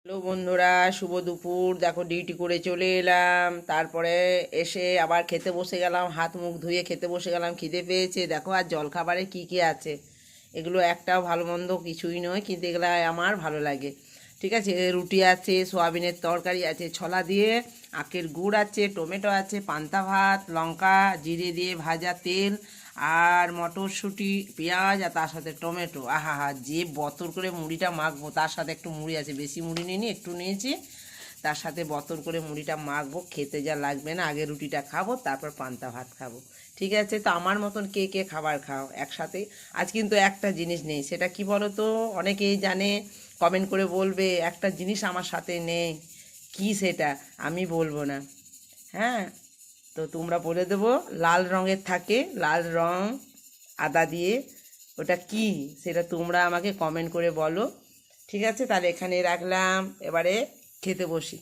Hello বন্ধুরা, শুভ দুপুর। দেখো ডিউটি করে চলে এলাম, তারপরে এসে আবার খেতে বসে গেলাম, হাত মুখ ধুয়ে খেতে বসে গেলাম। খিদে পেয়েছে। দেখো আর জলখাবারে কি কি আছে, এগুলো একটাও ভালো মন্দ কিছুই নয়, কিন্তু এগুলো আমার ভালো লাগে। ঠিক আছে, রুটি আছে, সোয়াবিনের তরকারি আছে ছোলা দিয়ে, আখের গুড় আছে, টমেটো আছে, পান্তা ভাত, লঙ্কা জিরে দিয়ে ভাজা তেল, আর মটরশুঁটি, পেঁয়াজ, আর তার সাথে টমেটো। আহা হা, যে বতর করে মুড়িটা মাখবো, তার সাথে একটু মুড়ি আছে, বেশি মুড়ি নিইনি, একটু নিয়েছি। তার সাথে বতর করে মুড়িটা মাখবো, খেতে যা লাগবে না। আগে রুটিটা খাবো, তারপর পান্তা ভাত খাবো। ঠিক আছে, তো আমার মতন কে কে খাবার খাও একসাথে। আজ কিন্তু একটা জিনিস নেই, সেটা কি বলো তো? অনেকেই জানে, কমেন্ট করে বলবে। একটা জিনিস আমার সাথে নেই, কি সেটা আমি বলবো না। হ্যাঁ, তো তোমরা বলে দেবো। লাল রঙের থাকে, লাল রং আদা দিয়ে, ওটা কি সেটা তোমরা আমাকে কমেন্ট করে বলো। ঠিক আছে, তাহলে এখানে রাখলাম, এবারে খেতে বসি।